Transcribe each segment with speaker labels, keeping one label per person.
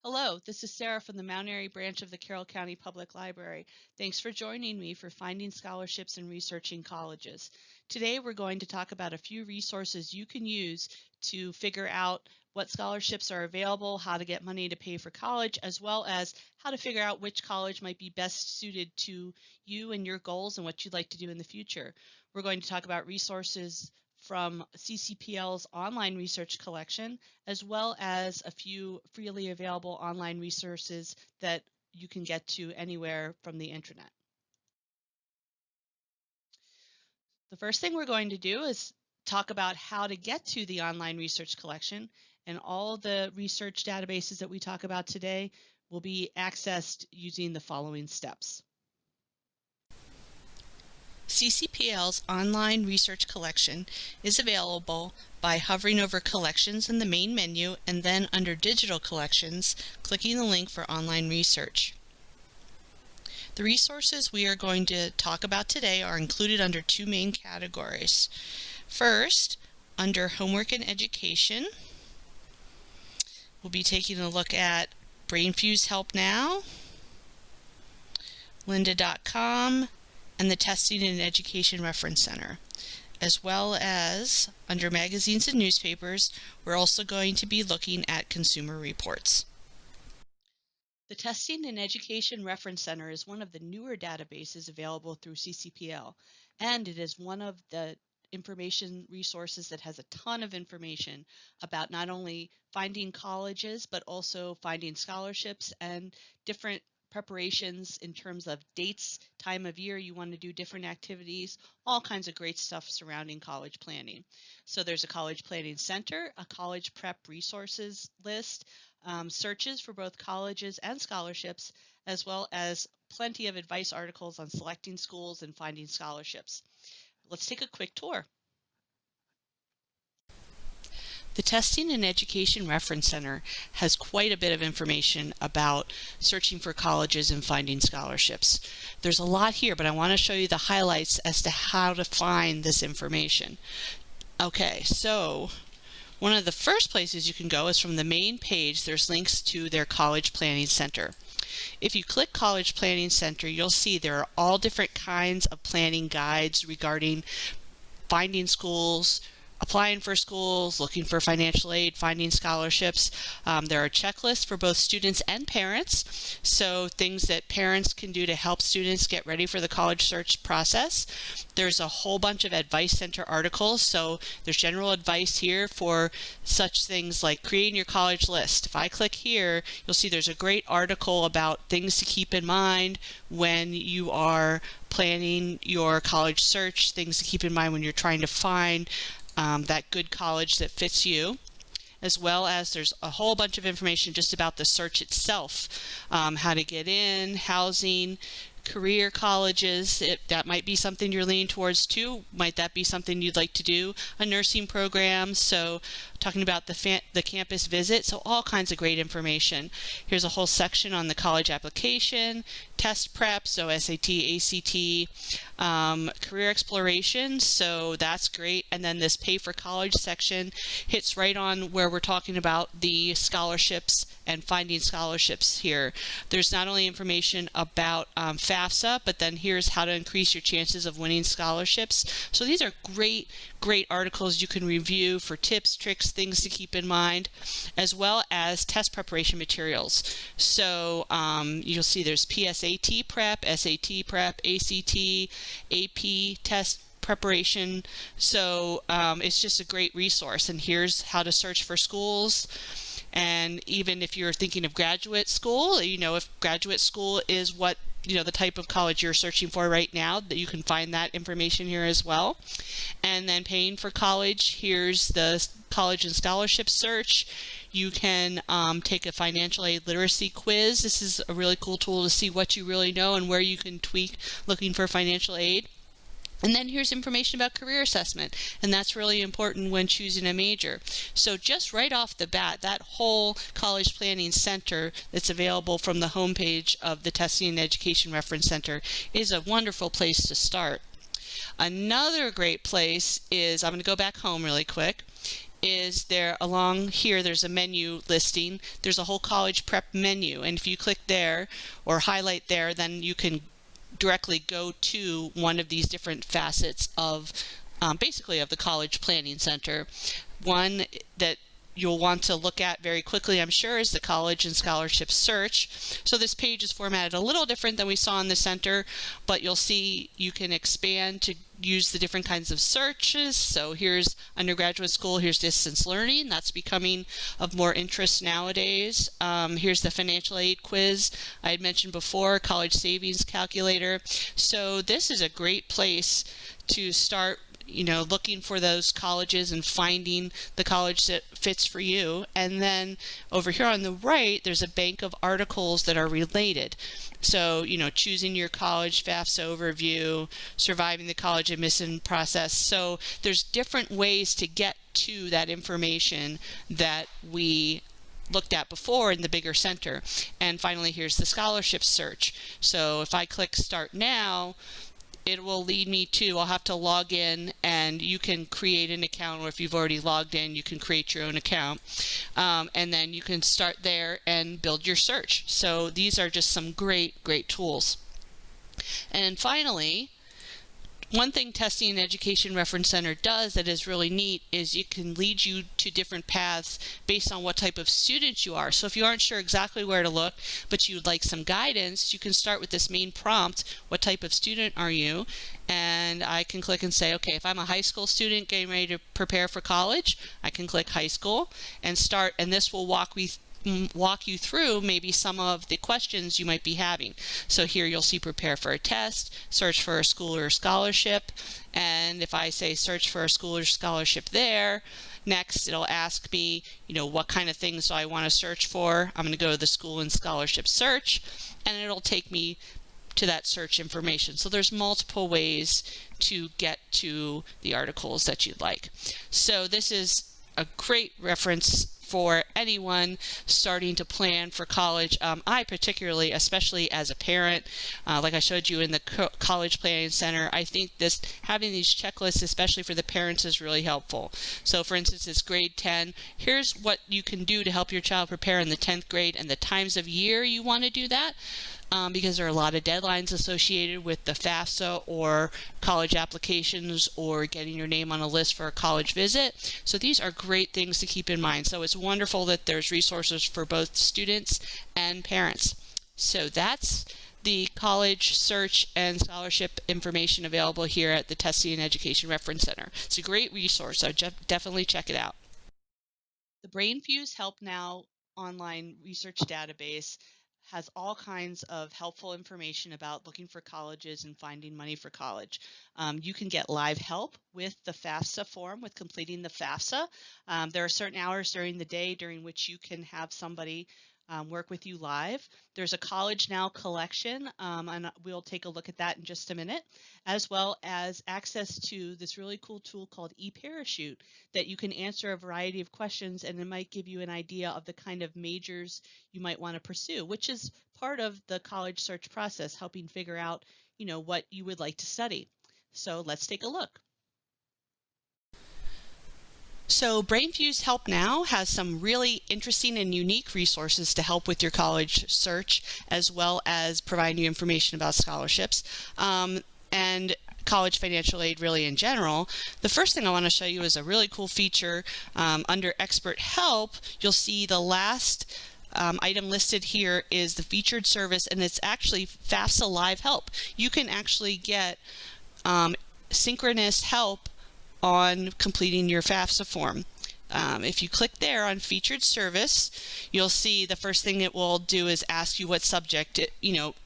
Speaker 1: Hello, this is Sarah from the Mount Airy branch of the Carroll County Public Library. Thanks for joining me for Finding Scholarships and Researching Colleges. Today we're going to talk about a few resources you can use to figure out what scholarships are available, how to get money to pay for college, as well as how to figure out which college might be best suited to you and your goals and what you'd like to do in the future. We're going to talk about resources from CCPL's online research collection, as well as a few freely available online resources that you can get to anywhere from the internet. The first thing we're going to do is talk about how to get to the online research collection, and all the research databases that we talk about today will be accessed using the following steps. CCPL's online research collection is available by hovering over Collections in the main menu and then under Digital Collections, clicking the link for online research. The resources we are going to talk about today are included under two main categories. First, under Homework and Education, we'll be taking a look at BrainFuse Help Now, lynda.com, and the Testing and Education Reference Center. As well as under Magazines and Newspapers, we're also going to be looking at Consumer Reports. The Testing and Education Reference Center is one of the newer databases available through CCPL, and it is one of the information resources that has a ton of information about not only finding colleges, but also finding scholarships and different preparations in terms of dates, time of year you want to do different activities, all kinds of great stuff surrounding college planning. So there's a college planning center, a college prep resources list, searches for both colleges and scholarships, as well as plenty of advice articles on selecting schools and finding scholarships. Let's take a quick tour. The Testing and Education Reference Center has quite a bit of information about searching for colleges and finding scholarships. There's a lot here, but I want to show you the highlights as to how to find this information. Okay, so one of the first places you can go is from the main page. There's links to their College Planning Center. If you click College Planning Center, you'll see there are all different kinds of planning guides regarding finding schools, applying for schools, looking for financial aid, finding scholarships. There are checklists for both students and parents, so things that parents can do to help students get ready for the college search process. There's a whole bunch of Advice Center articles, so there's general advice here for such things like creating your college list. If I click here, you'll see there's a great article about things to keep in mind when you are planning your college search, things to keep in mind when you're trying to find that good college that fits you, as well as there's a whole bunch of information just about the search itself, how to get in, housing, career colleges. That might be something you're leaning towards too. Might that be something you'd like to do? A nursing program, so talking about the campus visit, so all kinds of great information. Here's a whole section on the college application, test prep, so SAT, ACT, career exploration, so that's great. And then this pay for college section hits right on where we're talking about the scholarships and finding scholarships here. There's not only information about FAFSA, but then here's how to increase your chances of winning scholarships. So these are great articles you can review for tips, tricks, things to keep in mind, as well as test preparation materials. So you'll see there's PSAT prep, SAT prep, ACT, AP test preparation. So it's just a great resource. And here's how to search for schools. And even if you're thinking of graduate school, if graduate school is what the type of college you're searching for right now, that you can find that information here as well. And then paying for college, here's the college and scholarship search. You can take a financial aid literacy quiz. This is a really cool tool to see what you really know and where you can tweak looking for financial aid. And then here's information about career assessment, and that's really important when choosing a major. So just right off the bat, that whole College Planning Center that's available from the homepage of the Testing and Education Reference Center is a wonderful place to start. Another great place is, I'm going to go back home really quick, is there along here, there's a menu listing. There's a whole college prep menu, and if you click there or highlight there, then you can directly go to one of these different facets of basically of the College Planning Center. One that you'll want to look at very quickly, I'm sure, is the College and Scholarship Search. So this page is formatted a little different than we saw in the center, but you'll see you can expand to use the different kinds of searches. So here's undergraduate school, here's distance learning. That's becoming of more interest nowadays. Here's the financial aid quiz I had mentioned before, college savings calculator. So this is a great place to start looking for those colleges and finding the college that fits for you. And then over here on the right, there's a bank of articles that are related. So, choosing your college FAFSA overview, surviving the college admission process. So there's different ways to get to that information that we looked at before in the bigger center. And finally, here's the scholarship search. So if I click Start Now, it will lead me to, I'll have to log in, and you can create an account, or if you've already logged in, you can create your own account. And then you can start there and build your search. So these are just some great tools. And finally, one thing Testing and Education Reference Center does that is really neat is it can lead you to different paths based on what type of student you are. So if you aren't sure exactly where to look, but you'd like some guidance, you can start with this main prompt, what type of student are you? And I can click and say, okay, if I'm a high school student getting ready to prepare for college, I can click high school and start, and this will walk you through maybe some of the questions you might be having. So here you'll see prepare for a test, search for a school or scholarship, and if I say search for a school or scholarship there, next it'll ask me, what kind of things do I want to search for. I'm going to go to the school and scholarship search, and it'll take me to that search information. So there's multiple ways to get to the articles that you'd like. So this is a great reference for anyone starting to plan for college. I particularly, especially as a parent, like I showed you in the College Planning Center, I think having these checklists, especially for the parents, is really helpful. So for instance, it's grade 10. Here's what you can do to help your child prepare in the 10th grade and the times of year you want to do that. Because there are a lot of deadlines associated with the FAFSA or college applications or getting your name on a list for a college visit. So these are great things to keep in mind. So it's wonderful that there's resources for both students and parents. So that's the college search and scholarship information available here at the Testing and Education Reference Center. It's a great resource, so definitely check it out. The BrainFuse Help Now online research database has all kinds of helpful information about looking for colleges and finding money for college. You can get live help with the FAFSA form, with completing the FAFSA. There are certain hours during the day during which you can have somebody work with you live. There's a College Now collection, and we'll take a look at that in just a minute, as well as access to this really cool tool called eParachute that you can answer a variety of questions, and it might give you an idea of the kind of majors you might want to pursue, which is part of the college search process, helping figure out, what you would like to study. So let's take a look. So BrainFuse Help Now has some really interesting and unique resources to help with your college search, as well as providing you information about scholarships and college financial aid really in general. The first thing I want to show you is a really cool feature. Under Expert Help, you'll see the last item listed here is the featured service, and it's actually FAFSA Live Help. You can actually get synchronous help on completing your FAFSA form. If you click there on featured service, you'll see the first thing it will do is ask you what subject.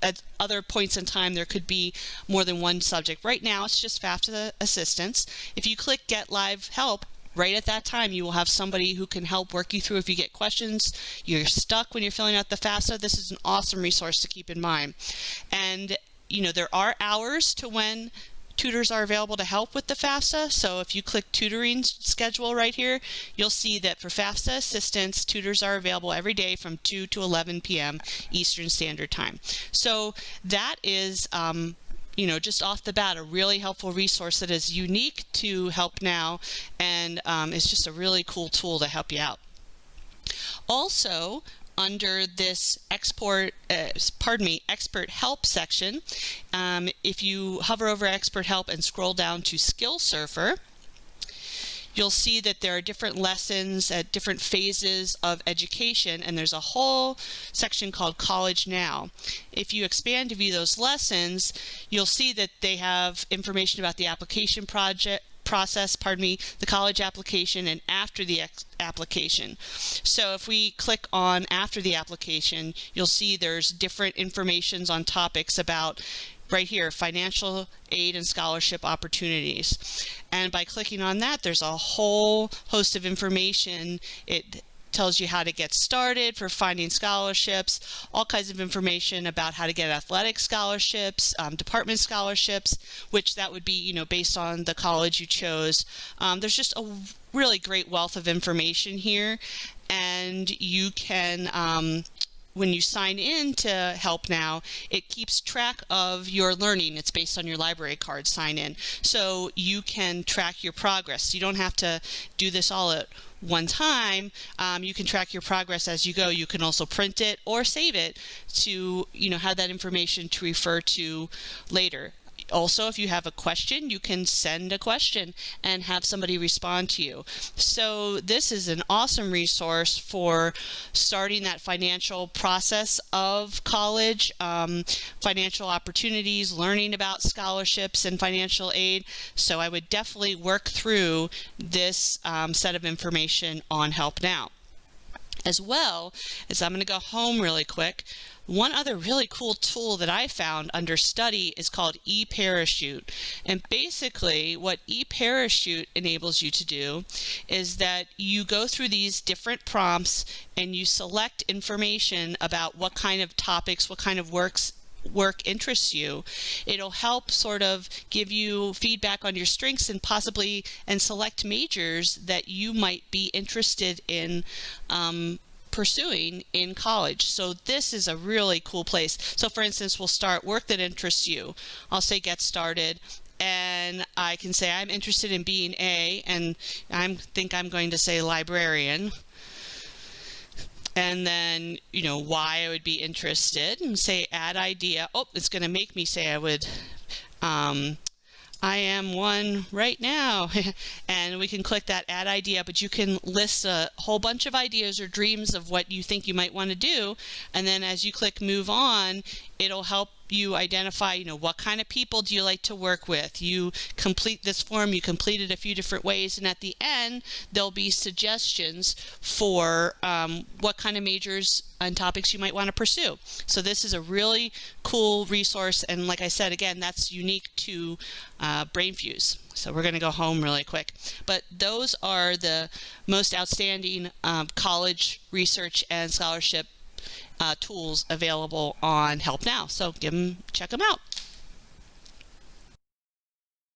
Speaker 1: At other points in time there could be more than one subject. Right now it's just FAFSA assistance. If you click Get Live Help, right at that time you will have somebody who can help work you through if you get questions, you're stuck when you're filling out the FAFSA. This is an awesome resource to keep in mind. And there are hours to when tutors are available to help with the FAFSA. So if you click tutoring schedule right here, you'll see that for FAFSA assistance, tutors are available every day from 2 to 11 p.m. Eastern Standard Time. So that is just off the bat, a really helpful resource that is unique to Help Now, and it's just a really cool tool to help you out. Also, under this expert help section, if you hover over expert help and scroll down to Skill Surfer, you'll see that there are different lessons at different phases of education, and there's a whole section called College Now. If you expand to view those lessons, you'll see that they have information about the application process, the college application, and after the application. So if we click on after the application, you'll see there's different informations on topics about, right here, financial aid and scholarship opportunities. And by clicking on that, there's a whole host of information. It tells you how to get started for finding scholarships, all kinds of information about how to get athletic scholarships, department scholarships, which that would be, based on the college you chose. There's just a really great wealth of information here, and you can when you sign in to Help Now, it keeps track of your learning. It's based on your library card sign in. So you can track your progress. You don't have to do this all at one time. You can track your progress as you go. You can also print it or save it to have that information to refer to later. Also, if you have a question, you can send a question and have somebody respond to you. So this is an awesome resource for starting that financial process of college, financial opportunities, learning about scholarships and financial aid. So I would definitely work through this set of information on Help Now. As well as, I'm going to go home really quick. One other really cool tool that I found under study is called eParachute. And basically what eParachute enables you to do is that you go through these different prompts and you select information about what kind of topics, what kind of work interests you. It'll help sort of give you feedback on your strengths and select majors that you might be interested in pursuing in college. So this is a really cool place. So for instance, we'll start work that interests you. I'll say get started, and I can say I'm interested in being and I think I'm going to say librarian. And then, why I would be interested, and say add idea. Oh, it's going to make me say I am one right now. And we can click that add idea, but you can list a whole bunch of ideas or dreams of what you think you might want to do. And then as you click move on, it'll help you identify, what kind of people do you like to work with. You complete this form, you complete it a few different ways, and at the end, there'll be suggestions for what kind of majors and topics you might want to pursue. So this is a really cool resource, and like I said, again, that's unique to BrainFuse. So we're going to go home really quick. But those are the most outstanding college research and scholarship tools available on Help Now. So check them out.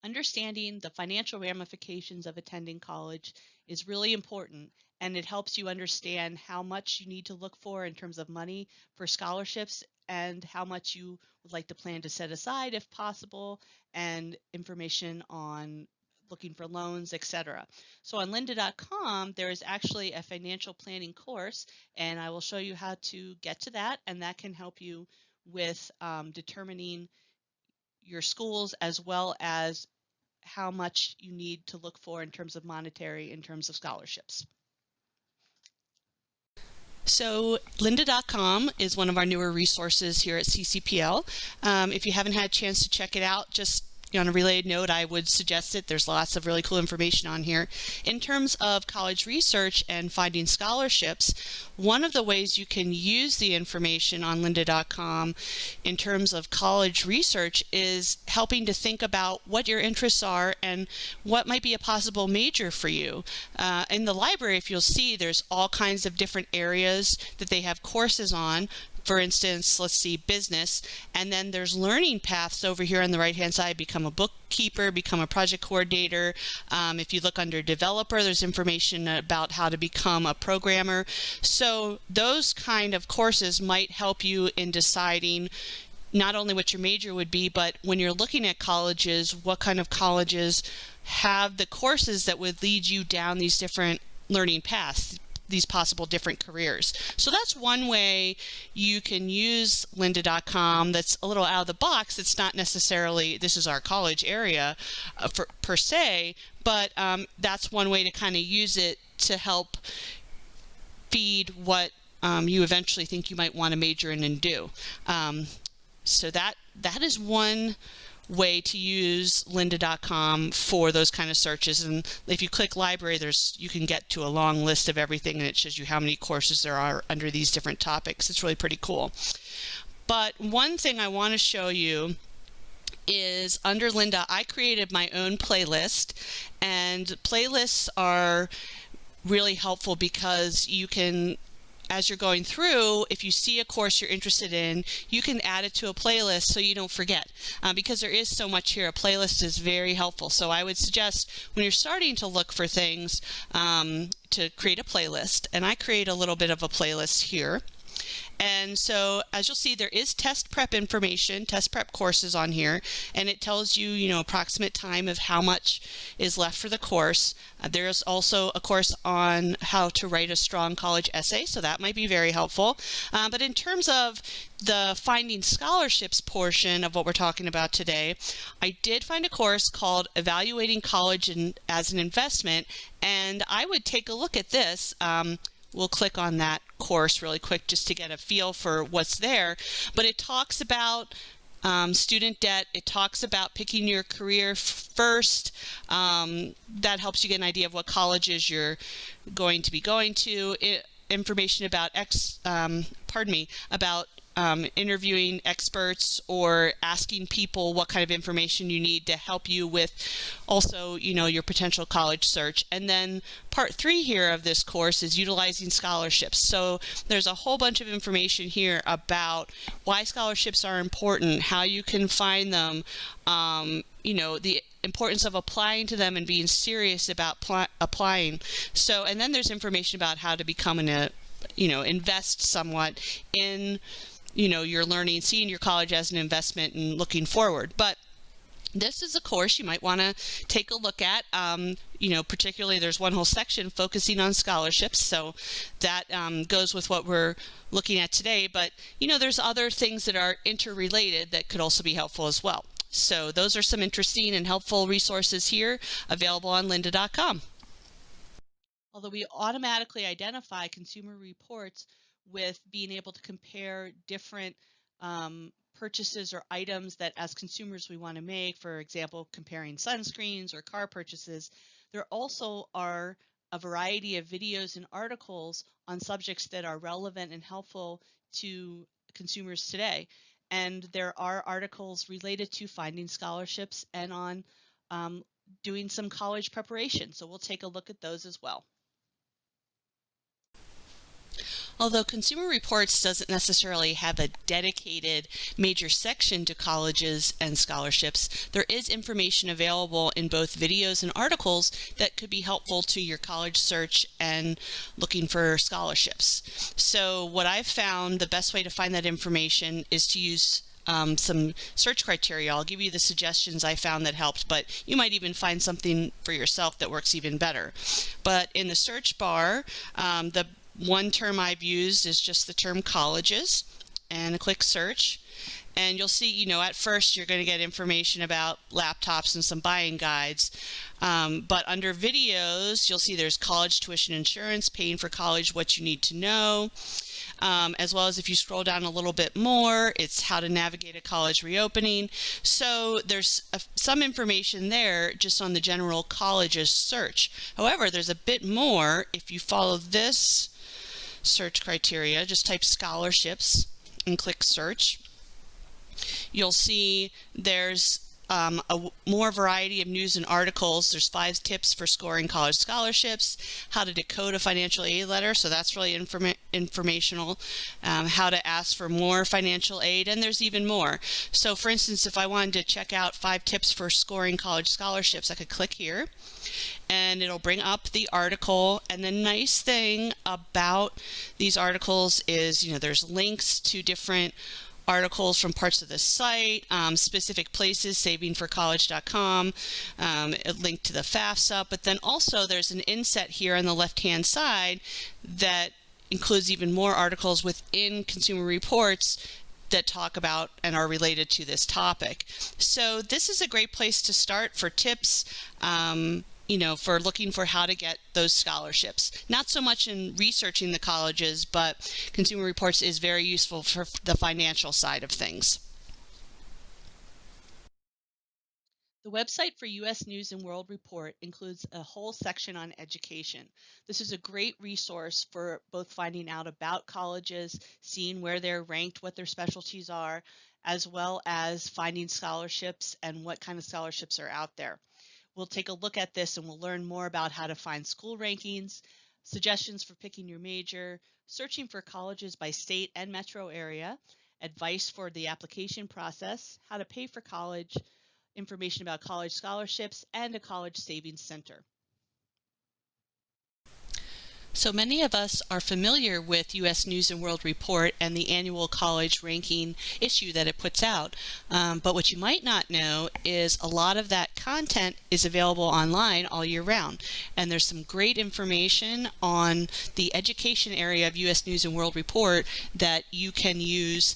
Speaker 1: Understanding the financial ramifications of attending college is really important, and it helps you understand how much you need to look for in terms of money for scholarships and how much you would like to plan to set aside if possible, and information on looking for loans, etc. So on lynda.com, there is actually a financial planning course, and I will show you how to get to that, and that can help you with determining your schools as well as how much you need to look for in terms of in terms of scholarships. So lynda.com is one of our newer resources here at CCPL. If you haven't had a chance to check it out, just on a related note, I would suggest it. There's lots of really cool information on here. In terms of college research and finding scholarships, one of the ways you can use the information on lynda.com in terms of college research is helping to think about what your interests are and what might be a possible major for you. In the library, if you'll see, there's all kinds of different areas that they have courses on. For instance, let's see, business, and then there's learning paths over here on the right hand side. Become a bookkeeper, become a project coordinator. If you look under developer, there's information about how to become a programmer. So those kind of courses might help you in deciding not only what your major would be, but when you're looking at colleges, what kind of colleges have the courses that would lead you down these different learning paths, these possible different careers. So that's one way you can use lynda.com that's a little out of the box. It's not necessarily, this is our college area per se, but that's one way to kind of use it to help feed what you eventually think you might want to major in and do. So that is one way to use lynda.com for those kind of searches. And if you click library, you can get to a long list of everything, and it shows you how many courses there are under these different topics. It's really pretty cool. But one thing I want to show you is under Lynda, I created my own playlist, and playlists are really helpful because you can, as you're going through, if you see a course you're interested in, you can add it to a playlist so you don't forget. Because there is so much here, a playlist is very helpful. So I would suggest when you're starting to look for things to create a playlist, and I create a little bit of a playlist here. And so as you'll see, there is test prep information, test prep courses on here, and it tells you, approximate time of how much is left for the course. There's also a course on how to write a strong college essay, so that might be very helpful. But in terms of the finding scholarships portion of what we're talking about today, I did find a course called Evaluating College as an Investment, and I would take a look at this. We'll click on that course really quick just to get a feel for what's there. But it talks about student debt. It talks about picking your career first. That helps you get an idea of what colleges you're going to be going to. Information about interviewing experts or asking people what kind of information you need to help you with also, your potential college search. And then part 3 here of this course is utilizing scholarships. So there's a whole bunch of information here about why scholarships are important, how you can find them, the importance of applying to them and being serious about applying. So, and then there's information about how to become invest somewhat in you're learning, seeing your college as an investment and looking forward. But this is a course you might want to take a look at. Particularly there's one whole section focusing on scholarships, so that goes with what we're looking at today. But there's other things that are interrelated that could also be helpful as well. So those are some interesting and helpful resources here available on lynda.com. Although we automatically identify Consumer Reports with being able to compare different purchases or items that as consumers we want to make, for example, comparing sunscreens or car purchases, there also are a variety of videos and articles on subjects that are relevant and helpful to consumers today. And there are articles related to finding scholarships and on doing some college preparation. So we'll take a look at those as well. Although Consumer Reports doesn't necessarily have a dedicated major section to colleges and scholarships, there is information available in both videos and articles that could be helpful to your college search and looking for scholarships. So what I've found, the best way to find that information is to use some search criteria. I'll give you the suggestions I found that helped, but you might even find something for yourself that works even better. But in the search bar, the one term I've used is just the term colleges, and click search. And you'll see, at first you're going to get information about laptops and some buying guides. But under videos, you'll see there's college tuition insurance, paying for college, what you need to know. As well as if you scroll down a little bit more, it's how to navigate a college reopening. So there's some information there just on the general colleges search. However, there's a bit more if you follow this search criteria. Just type scholarships and click search. You'll see there's a more variety of news and articles. There's 5 tips for scoring college scholarships, how to decode a financial aid letter, so that's really informational, how to ask for more financial aid, and there's even more. So for instance, if I wanted to check out 5 tips for scoring college scholarships, I could click here and it'll bring up the article. And the nice thing about these articles is, there's links to different articles from parts of the site, specific places, savingforcollege.com, a link to the FAFSA, but then also there's an inset here on the left-hand side that includes even more articles within Consumer Reports that talk about and are related to this topic. So this is a great place to start for tips, for looking for how to get those scholarships. Not so much in researching the colleges, but Consumer Reports is very useful for the financial side of things. The website for U.S. News and World Report includes a whole section on education. This is a great resource for both finding out about colleges, seeing where they're ranked, what their specialties are, as well as finding scholarships and what kind of scholarships are out there. We'll take a look at this and we'll learn more about how to find school rankings, suggestions for picking your major, searching for colleges by state and metro area, advice for the application process, how to pay for college, information about college scholarships, and a college savings center. So many of us are familiar with U.S. News and World Report and the annual college ranking issue that it puts out. But what you might not know is a lot of that content is available online all year round. And there's some great information on the education area of U.S. News and World Report that you can use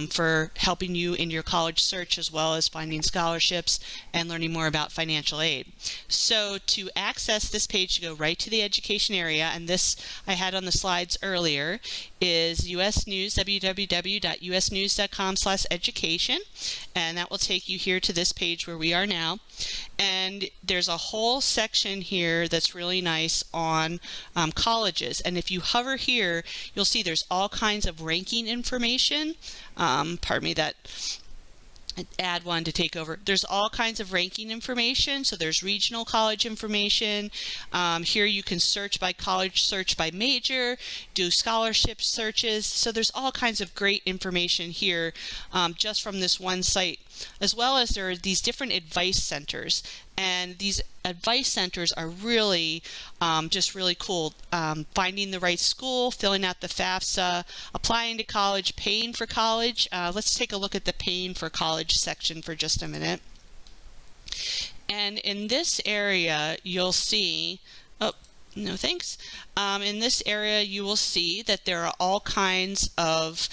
Speaker 1: for helping you in your college search, as well as finding scholarships and learning more about financial aid. So to access this page, you go right to the education area, and this I had on the slides earlier is US News, www.usnews.com/education, and that will take you here to this page where we are now. And there's a whole section here that's really nice on colleges, and if you hover here, you'll see there's all kinds of ranking information. Pardon me, that add one to take over. There's all kinds of ranking information. So there's regional college information. Here you can search by college, search by major, do scholarship searches. So there's all kinds of great information here just from this one site, as well as there are these different advice centers. And these advice centers are really just really cool. Finding the right school, filling out the FAFSA, applying to college, paying for college. Let's take a look at the paying for college section for just a minute. And in this area, you'll see, oh, no thanks. In this area, you will see that there are all kinds of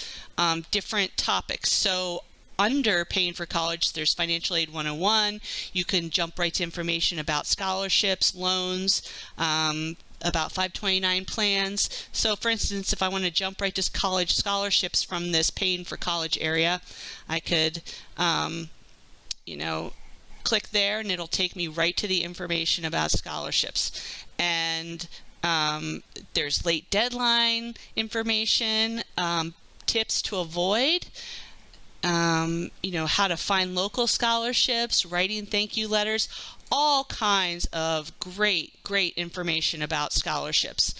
Speaker 1: different topics. So under paying for college, there's Financial Aid 101. You can jump right to information about scholarships, loans, about 529 plans. So for instance, if I want to jump right to college scholarships from this paying for college area, I could, click there and it'll take me right to the information about scholarships. And there's late deadline information, tips to avoid, how to find local scholarships, writing thank you letters, all kinds of great information about scholarships.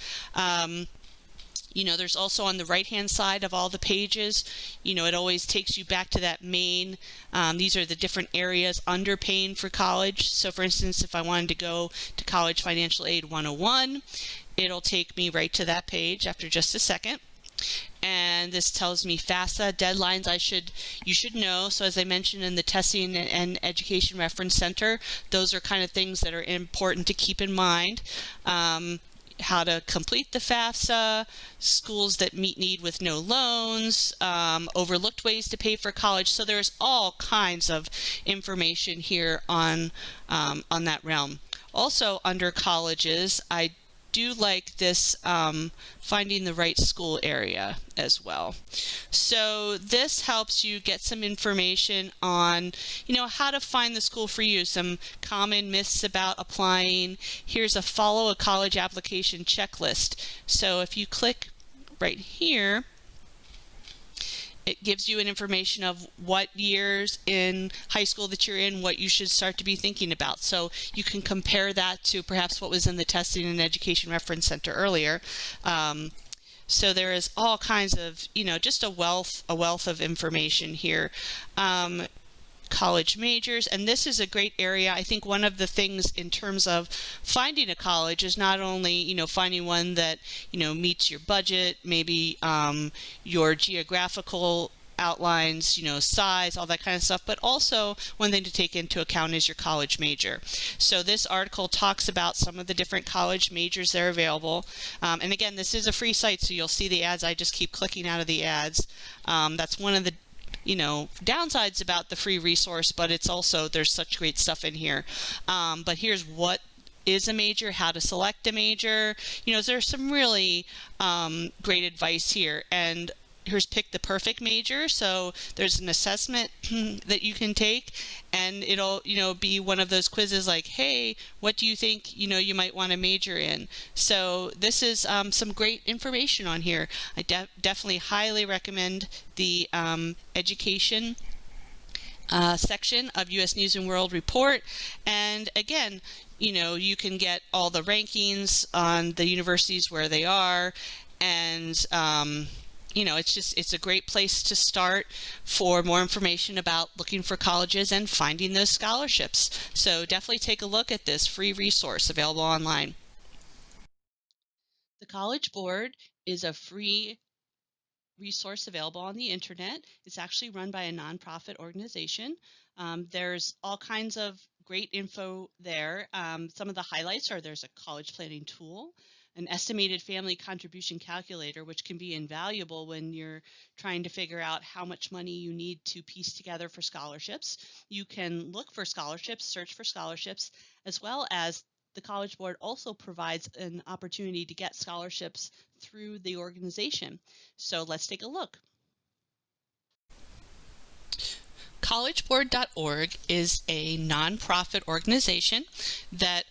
Speaker 1: There's also on the right-hand side of all the pages, it always takes you back to that main, these are the different areas under paying for college. So for instance, if I wanted to go to College Financial Aid 101, it'll take me right to that page after just a second. And this tells me FAFSA deadlines you should know. So as I mentioned in the Testing and Education Reference Center, those are kind of things that are important to keep in mind. How to complete the FAFSA, schools that meet need with no loans, overlooked ways to pay for college. So there's all kinds of information here on that realm. Also under colleges, I do like this finding the right school area as well. So this helps you get some information on, how to find the school for you, some common myths about applying. Here's a follow a college application checklist. So if you click right here, it gives you an information of what years in high school that you're in, what you should start to be thinking about. So you can compare that to perhaps what was in the Testing and Education Reference Center earlier. So there is all kinds of, just a wealth of information here. College majors, and this is a great area. I think one of the things in terms of finding a college is not only finding one that meets your budget, maybe your geographical outlines, size, all that kind of stuff, but also one thing to take into account is your college major. So this article talks about some of the different college majors that are available. And again, this is a free site, so you'll see the ads. I just keep clicking out of the ads. That's one of the downsides about the free resource, but it's also, there's such great stuff in here. But here's what is a major, how to select a major. There's some really great advice here. And here's pick the perfect major. So there's an assessment that you can take, and it'll be one of those quizzes like, hey, what do you think you might want to major in? So this is some great information on here. I definitely highly recommend the education section of U.S. News and World Report. And again, you can get all the rankings on the universities where they are, and it's a great place to start for more information about looking for colleges and finding those scholarships. So definitely take a look at this free resource available online. The College Board is a free resource available on the internet. It's actually run by a nonprofit organization. There's all kinds of great info there. Some of the highlights are there's a college planning tool, an estimated family contribution calculator, which can be invaluable when you're trying to figure out how much money you need to piece together for scholarships. You can look for scholarships, search for scholarships, as well as the College Board also provides an opportunity to get scholarships through the organization. So let's take a look. Collegeboard.org is a nonprofit organization that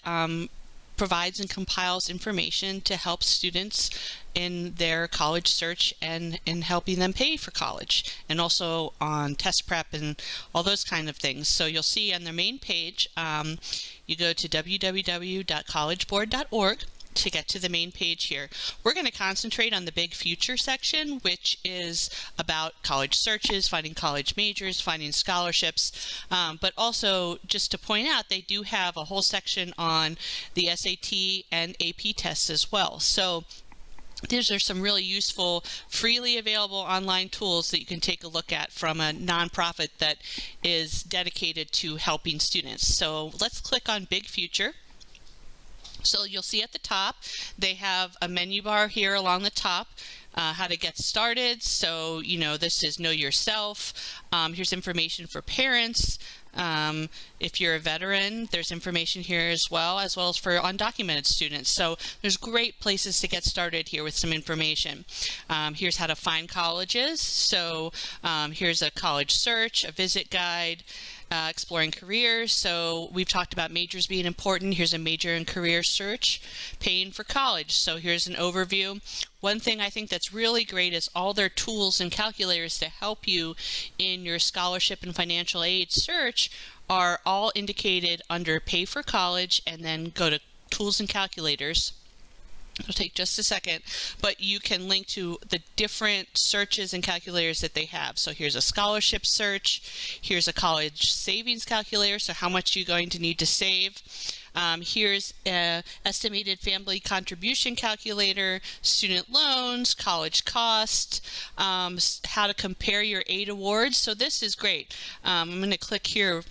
Speaker 1: provides and compiles information to help students in their college search and in helping them pay for college, and also on test prep and all those kind of things. So you'll see on their main page, you go to www.collegeboard.org to get to the main page here. We're going to concentrate on the big future section, which is about college searches, finding college majors, finding scholarships, but also just to point out, they do have a whole section on the SAT and AP tests as well. So these are some really useful, freely available online tools that you can take a look at from a nonprofit that is dedicated to helping students. So let's click on Big Future. So you'll see at the top, they have a menu bar here along the top, how to get started. So, this is Know Yourself. Here's information for parents. If you're a veteran, there's information here as well as for undocumented students. So there's great places to get started here with some information. Here's how to find colleges. So here's a college search, a visit guide, exploring careers. So we've talked about majors being important. Here's a major and career search, paying for college. So here's an overview. One thing I think that's really great is all their tools and calculators to help you in your scholarship and financial aid search are all indicated under Pay for College, and then go to Tools and Calculators. It'll take just a second, but you can link to the different searches and calculators that they have. So here's a scholarship search, here's a college savings calculator, so how much you're going to need to save. Here's an estimated family contribution calculator, student loans, college cost, how to compare your aid awards. So this is great. I'm going to click here.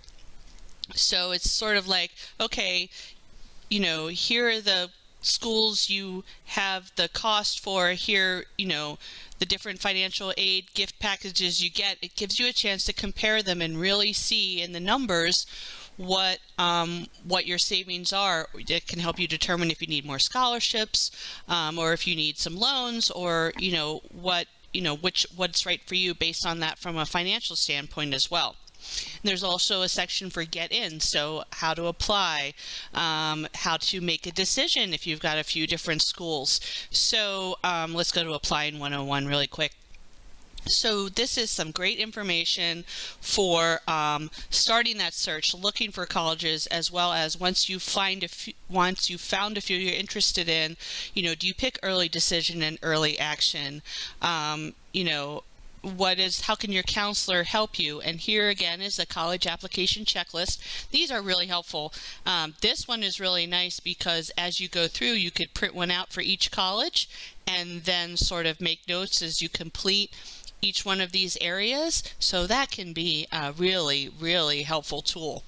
Speaker 1: So it's sort of like, okay, here are the schools you have the cost for, here, the different financial aid gift packages you get. It gives you a chance to compare them and really see in the numbers what your savings are. It can help you determine if you need more scholarships, or if you need some loans, or what's right for you based on that from a financial standpoint as well. There's also a section for Get In, so how to apply, how to make a decision if you've got a few different schools. So let's go to Applying 101 really quick. So this is some great information for starting that search, looking for colleges, as well as once you found a few you're interested in, do you pick early decision and early action? How can your counselor help you? And here again is the college application checklist. These are really helpful. This one is really nice because as you go through, you could print one out for each college and then sort of make notes as you complete each one of these areas. So that can be a really, really helpful tool.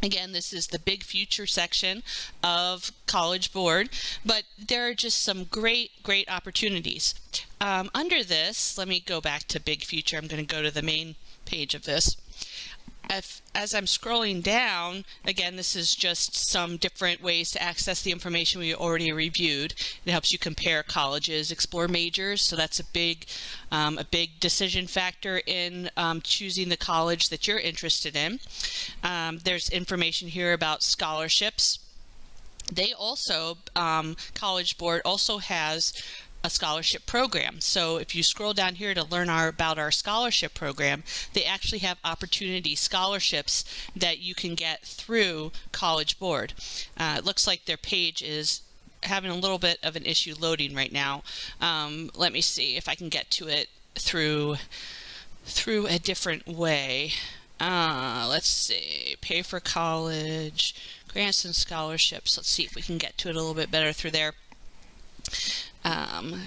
Speaker 1: Again, this is the big future section of College Board, but there are just some great opportunities. Under this, let me go back to big future. I'm going to go to the main page of this. As I'm scrolling down, again, this is just some different ways to access the information we already reviewed. It helps you compare colleges, explore majors, so that's a big decision factor in choosing the college that you're interested in. There's information here about scholarships. They also, College Board also has a scholarship program. So if you scroll down here to learn about our scholarship program, they actually have opportunity scholarships that you can get through College Board. It looks like their page is having a little bit of an issue loading right now. Let me see if I can get to it through a different way. Let's see, pay for college, grants and scholarships. Let's see if we can get to it a little bit better through there.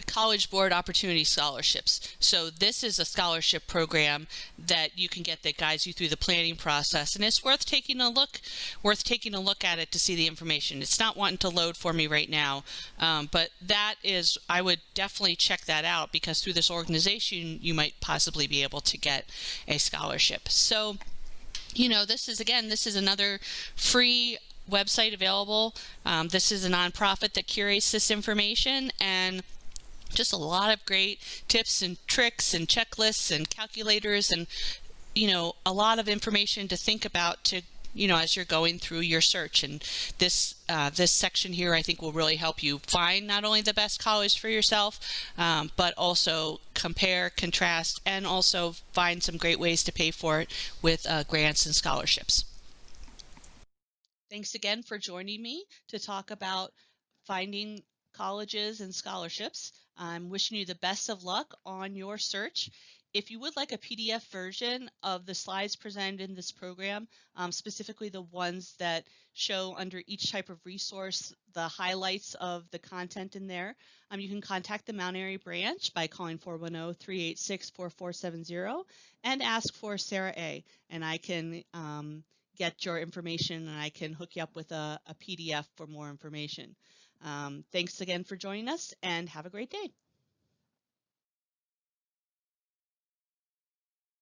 Speaker 1: College Board Opportunity Scholarships. So this is a scholarship program that you can get that guides you through the planning process, and it's worth taking a look at it to see the information. It's not wanting to load for me right now, but that is, I would definitely check that out, because through this organization you might possibly be able to get a scholarship. So, you know, this is another free website available. This is a nonprofit that curates this information, and just a lot of great tips and tricks and checklists and calculators, and a lot of information to think about to as you're going through your search. And this section here, I think, will really help you find not only the best college for yourself, but also compare, contrast, and also find some great ways to pay for it with grants and scholarships. Thanks again for joining me to talk about finding colleges and scholarships. I'm wishing you the best of luck on your search. If you would like a PDF version of the slides presented in this program, specifically the ones that show under each type of resource the highlights of the content in there, you can contact the Mount Airy branch by calling 410-386-4470 and ask for Sarah A. And I can get your information, and I can hook you up with a PDF for more information. Thanks again for joining us, and have a great day.